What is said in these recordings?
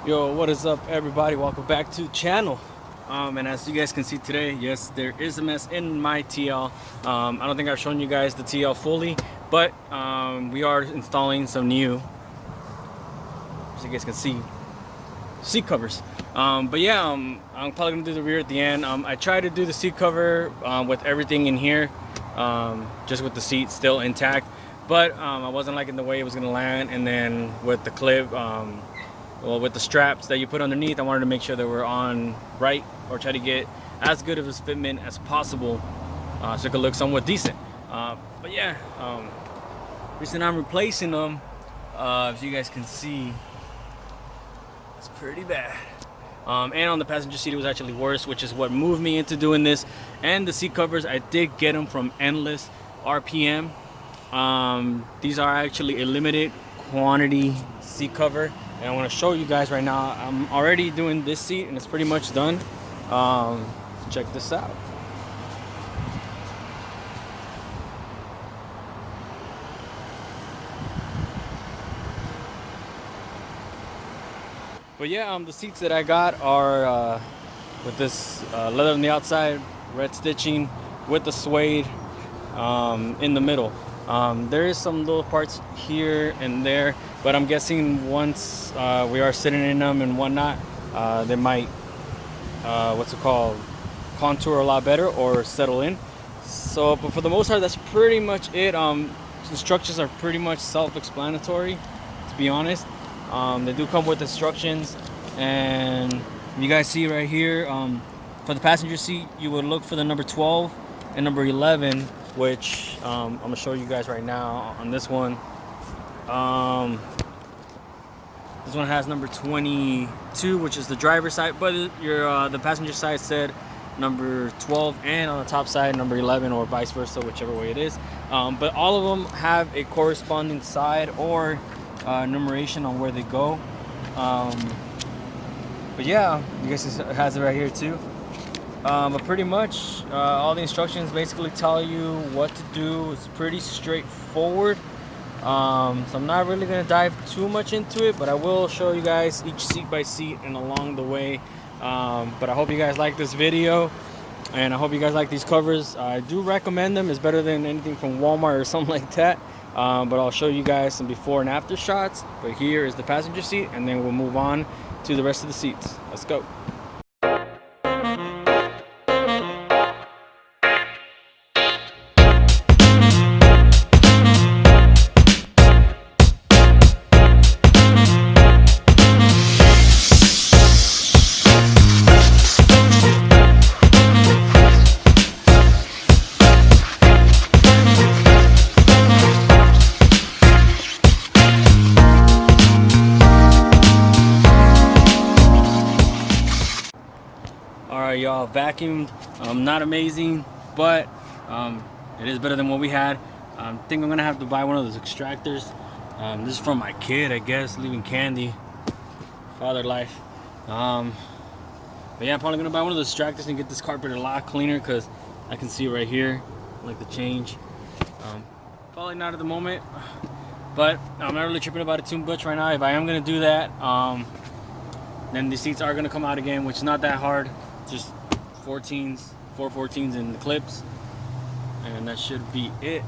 Yo, what is up, everybody? Welcome back to the channel. And as you guys can see today, yes, there is a mess in my TL. I don't think I've shown you guys the TL fully, but we are installing some new, as you guys can see, seat covers. But yeah, I'm probably gonna do the rear at the end. I tried to do the seat cover with everything in here, just with the seat still intact, but I wasn't liking the way it was gonna land, and then with the clip, well, with the straps that you put underneath, I wanted to make sure they were on right, or try to get as good of a fitment as possible, so it could look somewhat decent. But yeah, reason I'm replacing them, as you guys can see, it's pretty bad. And on the passenger seat, it was actually worse, which is what moved me into doing this. And the seat covers, I did get them from Endless RPM. These are actually a limited quantity seat cover, and I want to show you guys right now. I'm already doing this seat and it's pretty much done. Check this out. But yeah, the seats that I got are with this leather on the outside, red stitching with the suede in the middle. There is some little parts here and there, but I'm guessing once we are sitting in them and whatnot, they might, contour a lot better or settle in. So, but for the most part, that's pretty much it. The instructions are pretty much self-explanatory, to be honest. They do come with instructions, and you guys see right here, for the passenger seat, you would look for the number 12 and number 11, which I'm gonna show you guys right now on this one. This one has number 22, which is the driver's side, but the passenger side said number 12, and on the top side number 11, or vice versa, whichever way it is. But all of them have a corresponding side or numeration on where they go. But yeah, you guys has it right here too. But pretty much all the instructions basically tell you what to do. It's pretty straightforward. So I'm not really going to dive too much into it, but I will show you guys each seat by seat and along the way. But I hope you guys like this video, and I hope you guys like these covers. I do recommend them. It's better than anything from Walmart or something like that. But I'll show you guys some before and after shots. But here is the passenger seat, and then we'll move on to the rest of the seats. Let's go. Alright, y'all, vacuumed. Not amazing, but it is better than what we had. I think I'm gonna have to buy one of those extractors. This is from my kid, I guess, leaving candy. Father life. But yeah, I'm probably gonna buy one of those extractors and get this carpet a lot cleaner, because I can see right here, like the change. Probably not at the moment, but I'm not really tripping about it too much right now. If I am gonna do that, then the seats are gonna come out again, which is not that hard. Just 14s, 414s in the clips, and that should be it.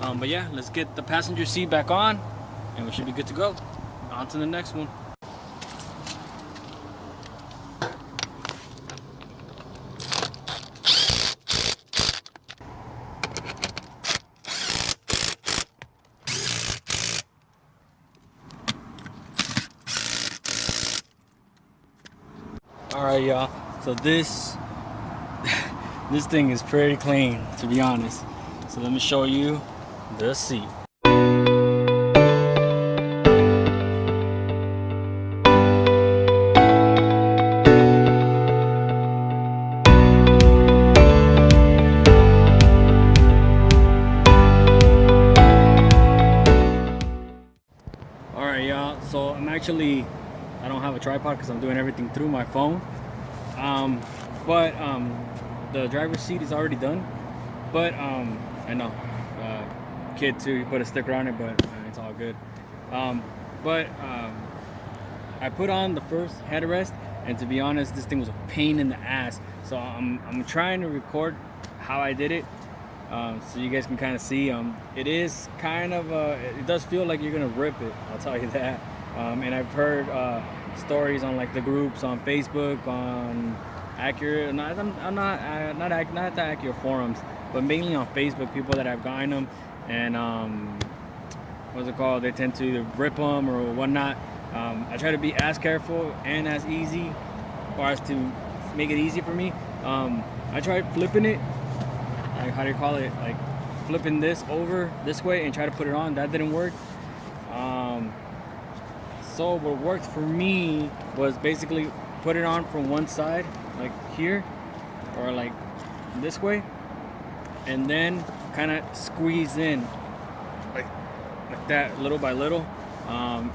But yeah, let's get the passenger seat back on, and we should be good to go. On to the next one. Alright, y'all, so this thing is pretty clean, to be honest. So let me show you the seat. Alright, y'all, so I don't have a tripod because I'm doing everything through my phone. The driver's seat is already done. But I know, kid too, you put a sticker on it, but it's all good. I put on the first headrest, and to be honest, this thing was a pain in the ass. So I'm trying to record how I did it, so you guys can kind of see. It is kind of it does feel like you're gonna rip it, I'll tell you that. And I've heard stories on like the groups on Facebook, on Acura, not the Acura forums, but mainly on Facebook, people that have gotten them, and what's it called? They tend to either rip them or whatnot. I try to be as careful and as easy, or as to make it easy for me. I tried flipping it, like, how do you call it? Like flipping this over this way and try to put it on. That didn't work. So what worked for me was basically put it on from one side, like here, or like this way, and then kind of squeeze in like that, little by little,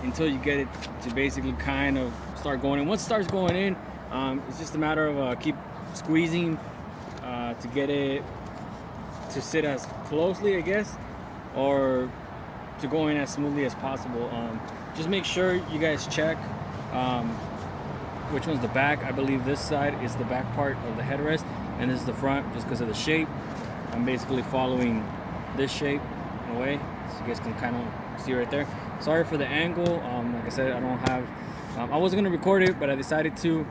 until you get it to basically kind of start going in. Once it starts going in, it's just a matter of keep squeezing to get it to sit as closely, I guess, or to go in as smoothly as possible. Just make sure you guys check which one's the back. I believe this side is the back part of the headrest, and this is the front, just because of the shape. I'm basically following this shape in a way, so you guys can kind of see right there. Sorry for the angle. Like I said, I don't have I wasn't gonna record it, but I decided to,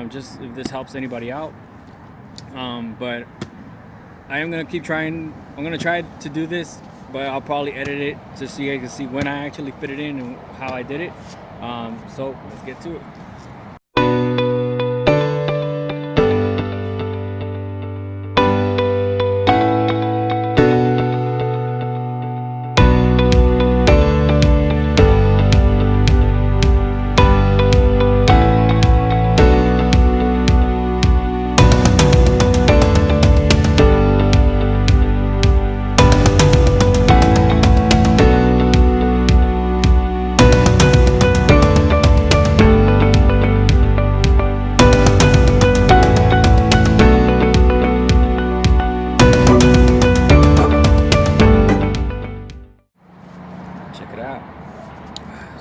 just if this helps anybody out. But I am gonna keep trying. I'm gonna try to do this, but I'll probably edit it to so you guys can see when I actually fit it in and how I did it. So let's get to it.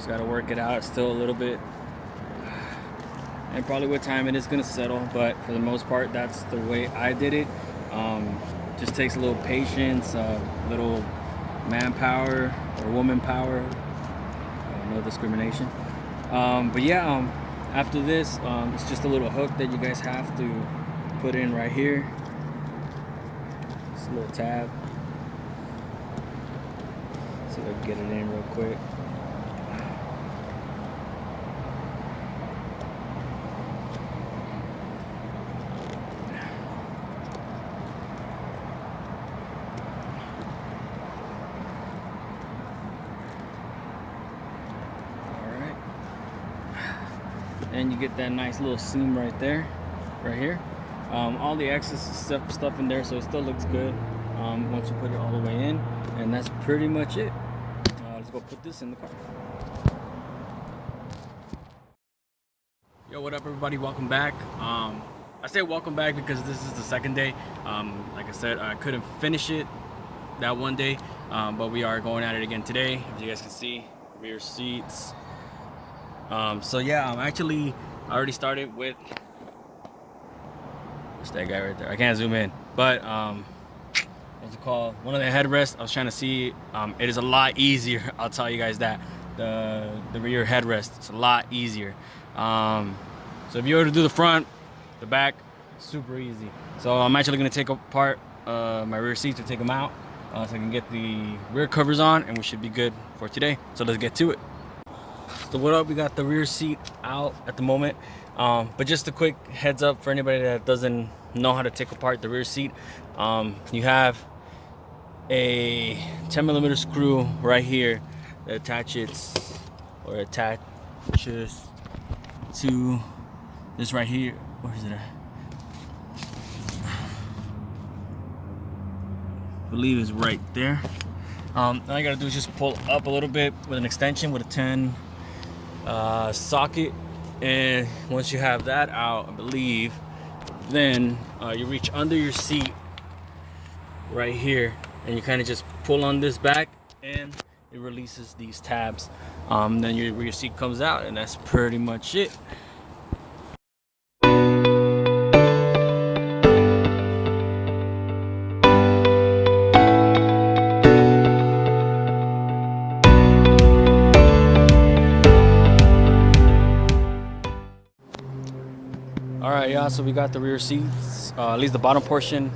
Got to work it out. It's still a little bit, and probably with time it is going to settle, but for the most part that's the way I did it. Just takes a little patience, a little manpower or woman power, no discrimination. But yeah, after this, it's just a little hook that you guys have to put in right here. It's a little tab, so I can get it in real quick. And you get that nice little seam right there, right here. All the excess stuff in there, so it still looks good once you put it all the way in. And that's pretty much it. Let's go put this in the car. Yo, what up everybody, welcome back. I say welcome back because this is the second day. Like I said, I couldn't finish it that one day, but we are going at it again today. As you guys can see, rear seats. So yeah, I already started with, what's that guy right there? I can't zoom in, but what's it called? One of the headrests. I was trying to see. It is a lot easier. I'll tell you guys that the rear headrest, it's a lot easier. So if you were to do the front, the back, super easy. So I'm actually gonna take apart my rear seats to take them out, so I can get the rear covers on, and we should be good for today. So let's get to it. So what up, we got the rear seat out at the moment, but just a quick heads up for anybody that doesn't know how to take apart the rear seat. You have a 10mm screw right here that attaches to this right here. Where is it at? I believe it's right there. All I gotta do is just pull up a little bit with an extension with a 10 socket, and once you have that out, I believe, then you reach under your seat right here, and you kind of just pull on this back, and it releases these tabs. Then your rear seat comes out, and that's pretty much it. All right, yeah, so we got the rear seats, at least the bottom portion.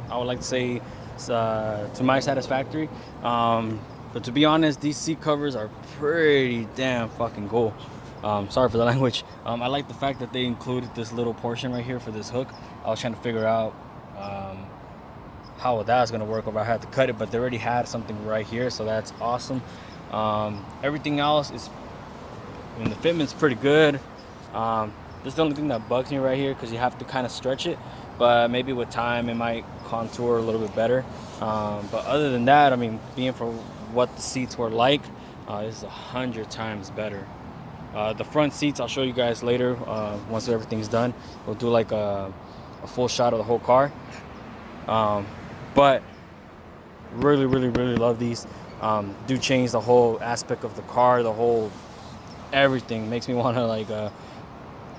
I would like to say it's, to my satisfactory. But to be honest, these seat covers are pretty damn fucking cool. Sorry for the language. I like the fact that they included this little portion right here for this hook. I was trying to figure out how that was gonna work, or if I had to cut it, but they already had something right here, so that's awesome. Everything else is, I mean, the fitment's pretty good. This is the only thing that bugs me right here, because you have to kind of stretch it, but maybe with time it might contour a little bit better. But other than that, I mean, being for what the seats were like, this is 100 times better. The front seats I'll show you guys later, once everything's done. We'll do like a full shot of the whole car. But really love these. Do change the whole aspect of the car, the whole everything. Makes me want to like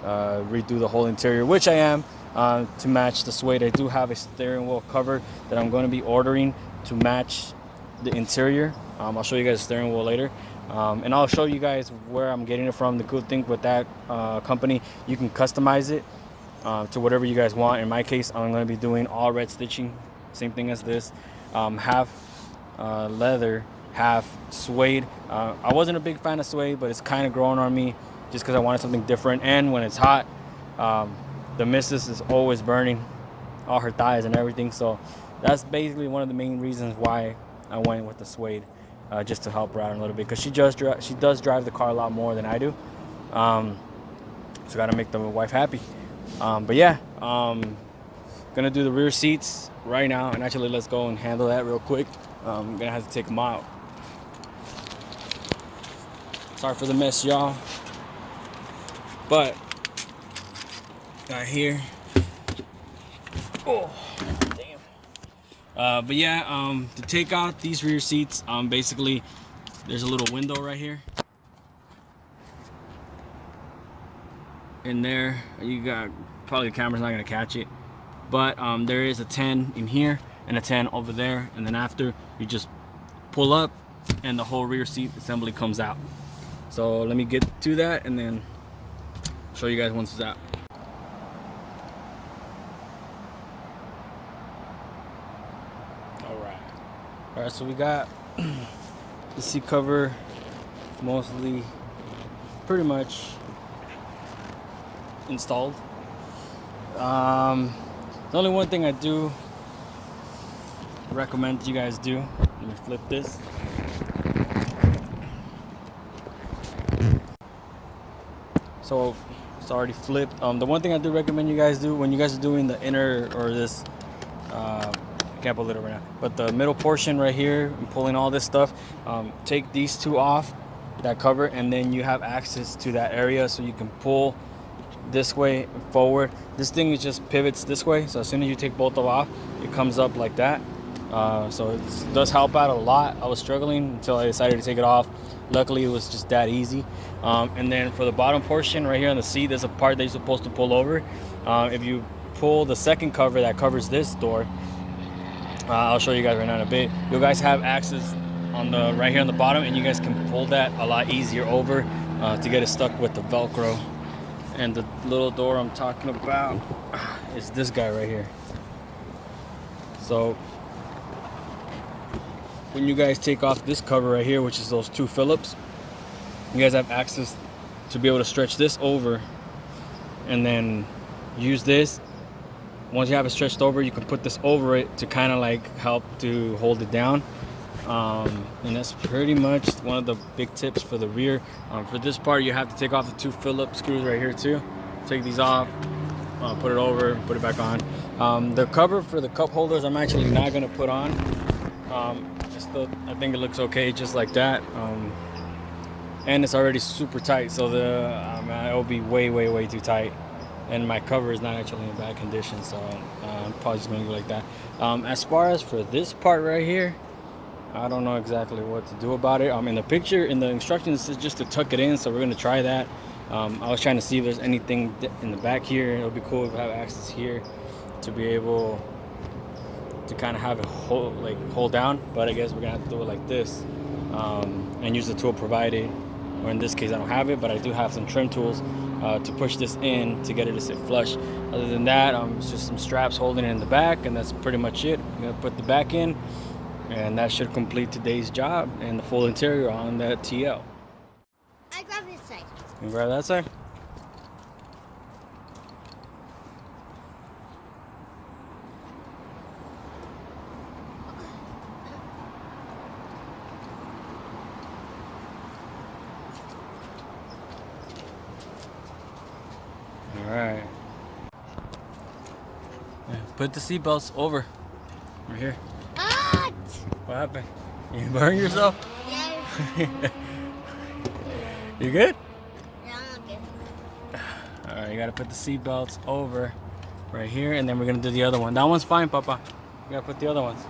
redo the whole interior, which I am, to match the suede. I do have a steering wheel cover that I'm going to be ordering to match the interior. I'll show you guys the steering wheel later, and I'll show you guys where I'm getting it from. The good thing with that company, you can customize it to whatever you guys want. In my case, I'm going to be doing all red stitching, same thing as this, half leather, half suede. I wasn't a big fan of suede, but it's kind of growing on me, just because I wanted something different. And when it's hot, the missus is always burning all her thighs and everything. So that's basically one of the main reasons why I went with the suede, just to help her out a little bit, because she does drive the car a lot more than I do. So gotta make the wife happy. But yeah, gonna do the rear seats right now, and actually let's go and handle that real quick. I'm gonna have to take them out. Sorry for the mess, y'all. But got here. Oh, damn. But yeah, to take out these rear seats, basically there's a little window right here. In there, you got, probably the camera's not gonna catch it, but there is a 10 in here and a 10 over there, and then after you just pull up and the whole rear seat assembly comes out. So let me get to that and then show you guys once it's out. All right, so we got the seat cover mostly pretty much installed. The only one thing I do recommend that you guys do, let me flip this. So it's already flipped. The one thing I do recommend you guys do when you guys are doing the inner, or this, I can't pull it over now, but the middle portion right here, and pulling all this stuff, take these two off, that cover, and then you have access to that area, so you can pull this way forward. This thing is just pivots this way, so as soon as you take both of off, it comes up like that. So it does help out a lot. I was struggling until I decided to take it off. Luckily, it was just that easy. And then for the bottom portion right here on the seat, there's a part that you're supposed to pull over. If you pull the second cover that covers this door, I'll show you guys right now in a bit, you guys have access on the right here on the bottom, and you guys can pull that a lot easier over to get it stuck with the Velcro. And the little door I'm talking about is this guy right here. So when you guys take off this cover right here, which is those two Phillips, you guys have access to be able to stretch this over and then use this. Once you have it stretched over, you can put this over it to kind of like help to hold it down. And that's pretty much one of the big tips for the rear. For this part, you have to take off the two Phillips screws right here too. Take these off, put it over, put it back on. The cover for the cup holders, I'm actually not gonna put on. I think it looks okay just like that. And it's already super tight, so it'll be way too tight. And my cover is not actually in bad condition, so I'm probably just gonna go like that. As far as for this part right here, I don't know exactly what to do about it. In the picture, in the instructions, it's just to tuck it in, so we're gonna try that. I was trying to see if there's anything in the back here. It would be cool if I have access here to be able to kind of have it hold down, but I guess we're gonna have to do it like this, and use the tool provided. Or in this case, I don't have it, but I do have some trim tools to push this in to get it to sit flush. Other than that, it's just some straps holding it in the back, and that's pretty much it. I'm gonna put the back in, and that should complete today's job and the full interior on that TL. I grab this side. You grab that side? All right. Yeah, put the seatbelts over. Right here. What happened? You burn yourself? Yeah. You good? Yeah, I'm good. All right, you gotta put the seatbelts over right here, and then we're gonna do the other one. That one's fine, Papa. You gotta put the other ones.